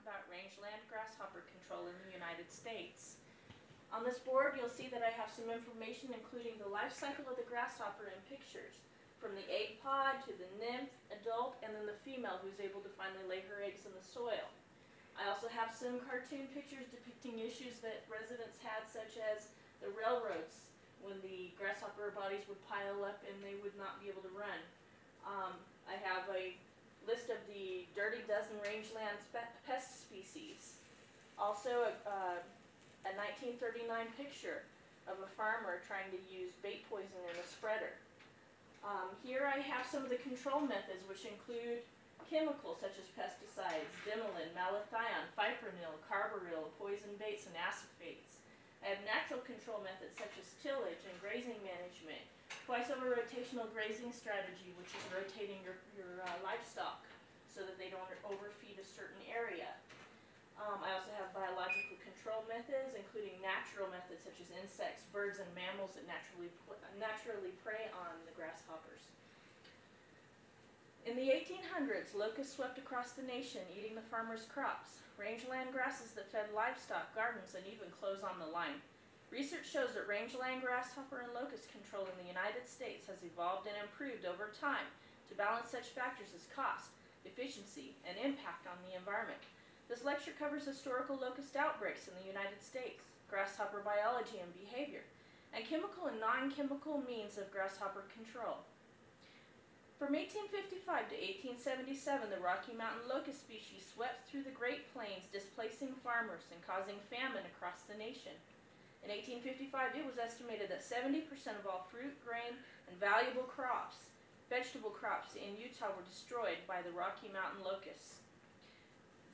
about rangeland grasshopper control in the United States. On this board you'll see that I have some information including the life cycle of the grasshopper in pictures, from the egg pod to the nymph, adult, and then the female who's able to finally lay her eggs in the soil. I also have some cartoon pictures depicting issues that residents had, such as the railroads, when the grasshopper bodies would pile up and they would not be able to run. I have a list of the dirty dozen rangeland pest species. Also a 1939 picture of a farmer trying to use bait poison in a spreader. Here I have some of the control methods, which include chemicals such as pesticides, dimilin, malathion, fipronil, carbaryl, poison baits, and aciphates. I have natural control methods such as tillage and grazing management, twice over rotational grazing strategy, which is rotating your livestock so that they don't overfeed a certain area. I also have biological control methods, including natural methods such as insects, birds, and mammals that naturally prey on the grasshoppers. In the 1800s, locusts swept across the nation, eating the farmers' crops, rangeland grasses that fed livestock, gardens, and even clothes on the line. Research shows that rangeland grasshopper and locust control in the United States has evolved and improved over time to balance such factors as cost, efficiency, and impact on the environment. This lecture covers historical locust outbreaks in the United States, grasshopper biology and behavior, and chemical and non-chemical means of grasshopper control. From 1855 to 1877, the Rocky Mountain locust species swept through the Great Plains, displacing farmers and causing famine across the nation. In 1855, it was estimated that 70% of all fruit, grain, and valuable crops, vegetable crops in Utah were destroyed by the Rocky Mountain locusts.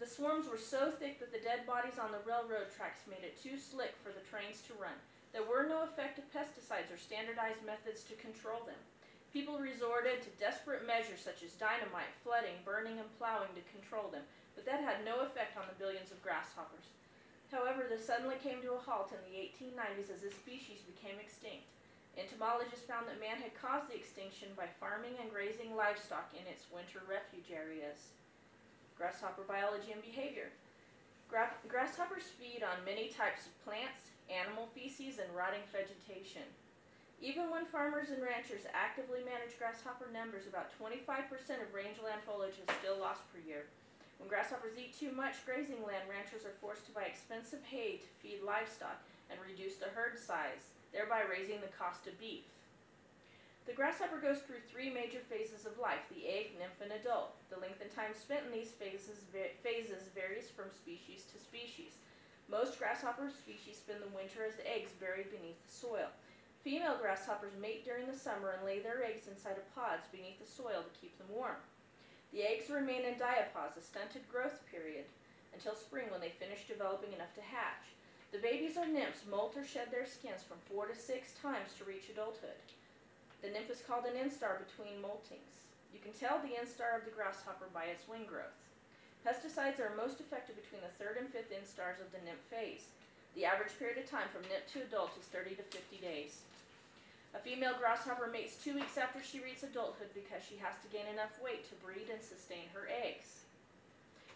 The swarms were so thick that the dead bodies on the railroad tracks made it too slick for the trains to run. There were no effective pesticides or standardized methods to control them. People resorted to desperate measures such as dynamite, flooding, burning, and plowing to control them, but that had no effect on the billions of grasshoppers. However, this suddenly came to a halt in the 1890s as this species became extinct. Entomologists found that man had caused the extinction by farming and grazing livestock in its winter refuge areas. Grasshopper biology and behavior. Grasshoppers feed on many types of plants, animal feces, and rotting vegetation. Even when farmers and ranchers actively manage grasshopper numbers, about 25% of rangeland foliage is still lost per year. When grasshoppers eat too much grazing land, ranchers are forced to buy expensive hay to feed livestock and reduce the herd size, thereby raising the cost of beef. The grasshopper goes through three major phases of life: the egg, nymph, and adult. The length and time spent in these phases varies from species to species. Most grasshopper species spend the winter as eggs buried beneath the soil. Female grasshoppers mate during the summer and lay their eggs inside of pods beneath the soil to keep them warm. The eggs remain in diapause, a stunted growth period, until spring when they finish developing enough to hatch. The babies or nymphs molt or shed their skins from 4 to 6 times to reach adulthood. The nymph is called an instar between moltings. You can tell the instar of the grasshopper by its wing growth. Pesticides are most effective between the 3rd and 5th instars of the nymph phase. The average period of time from nymph to adult is 30 to 50 days. A female grasshopper mates 2 weeks after she reaches adulthood because she has to gain enough weight to breed and sustain her eggs.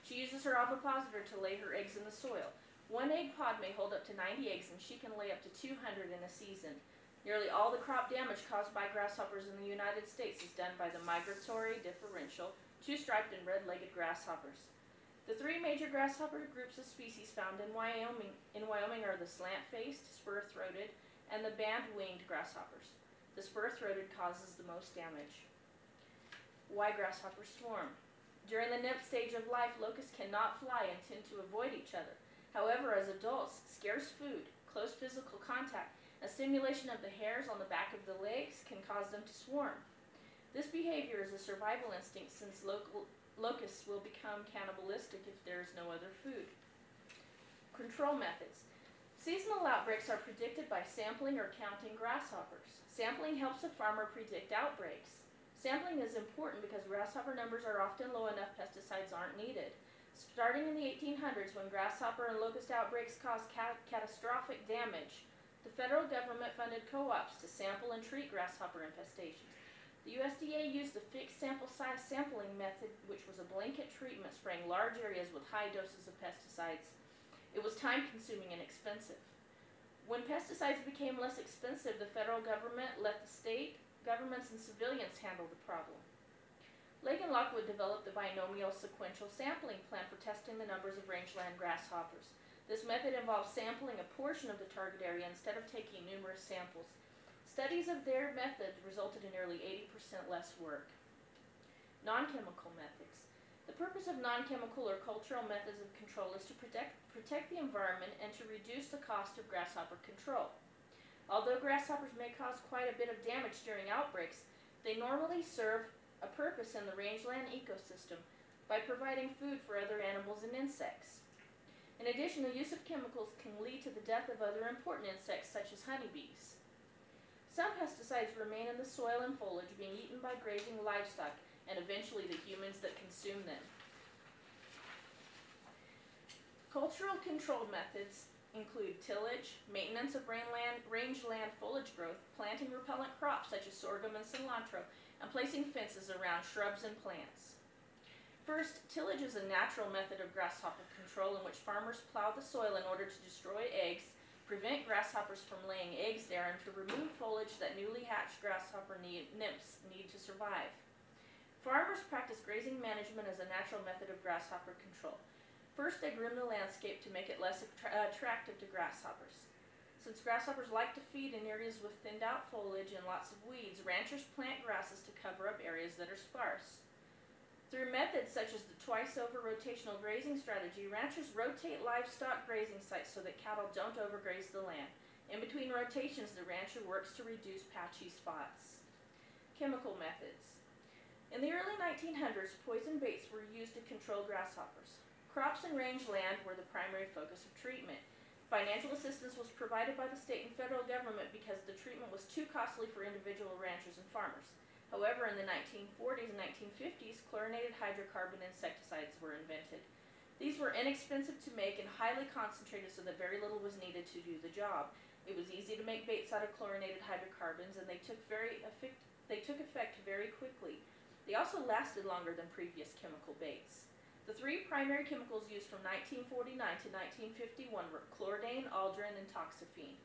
She uses her ovipositor to lay her eggs in the soil. One egg pod may hold up to 90 eggs, and she can lay up to 200 in a season. Nearly all the crop damage caused by grasshoppers in the United States is done by the migratory, differential, two-striped, and red-legged grasshoppers. The 3 major grasshopper groups of species found in Wyoming are the slant-faced, spur-throated, and the band-winged grasshoppers. The spur-throated causes the most damage. Why grasshoppers swarm? During the nymph stage of life, locusts cannot fly and tend to avoid each other. However, as adults, scarce food, close physical contact, and stimulation of the hairs on the back of the legs can cause them to swarm. This behavior is a survival instinct, since locusts will become cannibalistic if there is no other food. Control methods. Seasonal outbreaks are predicted by sampling or counting grasshoppers. Sampling helps a farmer predict outbreaks. Sampling is important because grasshopper numbers are often low enough pesticides aren't needed. Starting in the 1800s, when grasshopper and locust outbreaks caused catastrophic damage, the federal government funded co-ops to sample and treat grasshopper infestations. The USDA used the fixed sample size sampling method, which was a blanket treatment spraying large areas with high doses of pesticides. It was time-consuming and expensive. When pesticides became less expensive, the federal government let the state governments and civilians handle the problem. Lake and Lockwood developed the binomial sequential sampling plan for testing the numbers of rangeland grasshoppers. This method involves sampling a portion of the target area instead of taking numerous samples. Studies of their method resulted in nearly 80% less work. Non-chemical methods. The purpose of non-chemical or cultural methods of control is to protect the environment and to reduce the cost of grasshopper control. Although grasshoppers may cause quite a bit of damage during outbreaks, they normally serve a purpose in the rangeland ecosystem by providing food for other animals and insects. In addition, the use of chemicals can lead to the death of other important insects such as honeybees. Some pesticides remain in the soil and foliage, being eaten by grazing livestock and eventually the humans that consume them. Cultural control methods include tillage, maintenance of rangeland foliage growth, planting repellent crops such as sorghum and cilantro, and placing fences around shrubs and plants. First, tillage is a natural method of grasshopper control in which farmers plow the soil in order to destroy eggs, prevent grasshoppers from laying eggs there, and to remove foliage that newly hatched grasshopper nymphs need to survive. Farmers practice grazing management as a natural method of grasshopper control. First, they groom the landscape to make it less attractive to grasshoppers. Since grasshoppers like to feed in areas with thinned out foliage and lots of weeds, ranchers plant grasses to cover up areas that are sparse. Through methods such as the twice-over rotational grazing strategy, ranchers rotate livestock grazing sites so that cattle don't overgraze the land. In between rotations, the rancher works to reduce patchy spots. Chemical methods. In the early 1900s, poison baits were used to control grasshoppers. Crops and rangeland were the primary focus of treatment. Financial assistance was provided by the state and federal government because the treatment was too costly for individual ranchers and farmers. However, in the 1940s and 1950s, chlorinated hydrocarbon insecticides were invented. These were inexpensive to make and highly concentrated so that very little was needed to do the job. It was easy to make baits out of chlorinated hydrocarbons, and they took effect very quickly. They also lasted longer than previous chemical baits. The three primary chemicals used from 1949 to 1951 were chlordane, aldrin, and toxaphene.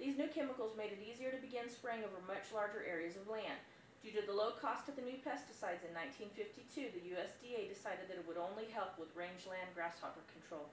These new chemicals made it easier to begin spraying over much larger areas of land. Due to the low cost of the new pesticides in 1952, the USDA decided that it would only help with rangeland grasshopper control.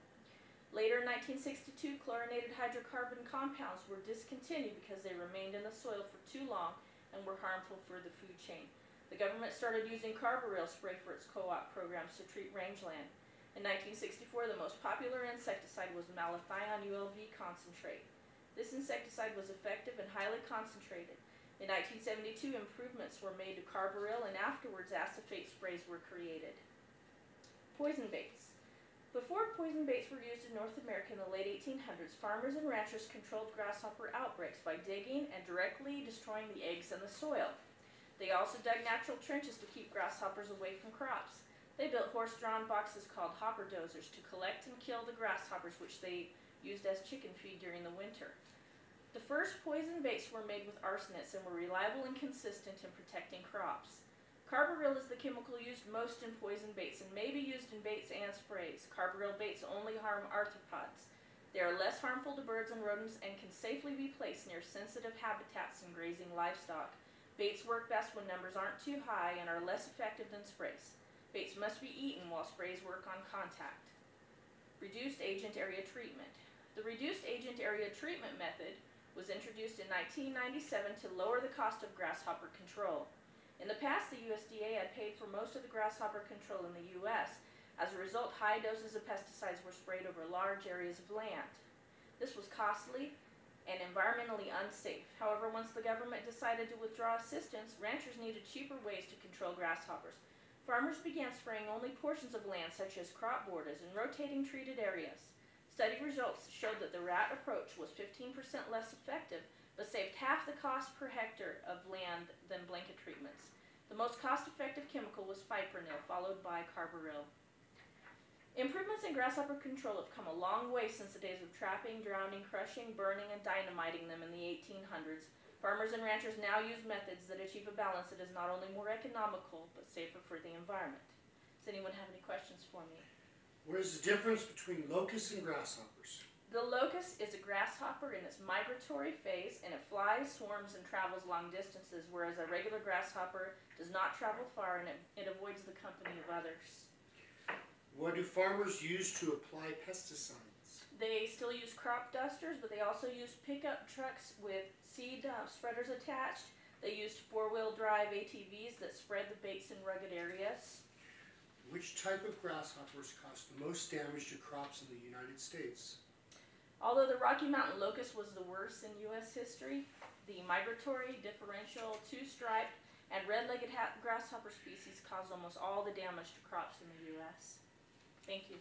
Later in 1962, chlorinated hydrocarbon compounds were discontinued because they remained in the soil for too long and were harmful for the food chain. The government started using carbaryl spray for its co-op programs to treat rangeland. In 1964, the most popular insecticide was malathion ULV concentrate. This insecticide was effective and highly concentrated. In 1972, improvements were made to carbaryl, and afterwards acephate sprays were created. Poison baits. Before poison baits were used in North America in the late 1800s, farmers and ranchers controlled grasshopper outbreaks by digging and directly destroying the eggs in the soil. They also dug natural trenches to keep grasshoppers away from crops. They built horse-drawn boxes called hopper dozers to collect and kill the grasshoppers, which they used as chicken feed during the winter. The first poison baits were made with arsenics and were reliable and consistent in protecting crops. Carbaryl is the chemical used most in poison baits and may be used in baits and sprays. Carbaryl baits only harm arthropods. They are less harmful to birds and rodents and can safely be placed near sensitive habitats and grazing livestock. Baits work best when numbers aren't too high and are less effective than sprays. Baits must be eaten while sprays work on contact. Reduced agent area treatment. The reduced agent area treatment method was introduced in 1997 to lower the cost of grasshopper control. In the past, the USDA had paid for most of the grasshopper control in the U.S. As a result, high doses of pesticides were sprayed over large areas of land. This was costly and environmentally unsafe. However, once the government decided to withdraw assistance, ranchers needed cheaper ways to control grasshoppers. Farmers began spraying only portions of land, such as crop borders and rotating treated areas. Study results showed that the rat approach was 15% less effective, but saved half the cost per hectare of land than blanket treatments. The most cost-effective chemical was fipronil, followed by carbaryl. Improvements in grasshopper control have come a long way since the days of trapping, drowning, crushing, burning, and dynamiting them in the 1800s. Farmers and ranchers now use methods that achieve a balance that is not only more economical, but safer for the environment. Does anyone have any questions for me? What is the difference between locusts and grasshoppers? The locust is a grasshopper in its migratory phase, and it flies, swarms, and travels long distances, whereas a regular grasshopper does not travel far and it avoids the company of others. What do farmers use to apply pesticides? They still use crop dusters, but they also use pickup trucks with seed spreaders attached. They used four-wheel drive ATVs that spread the baits in rugged areas. Which type of grasshoppers cause the most damage to crops in the United States? Although the Rocky Mountain locust was the worst in U.S. history, the migratory, differential, two-striped, and red-legged grasshopper species caused almost all the damage to crops in the U.S. Thank you.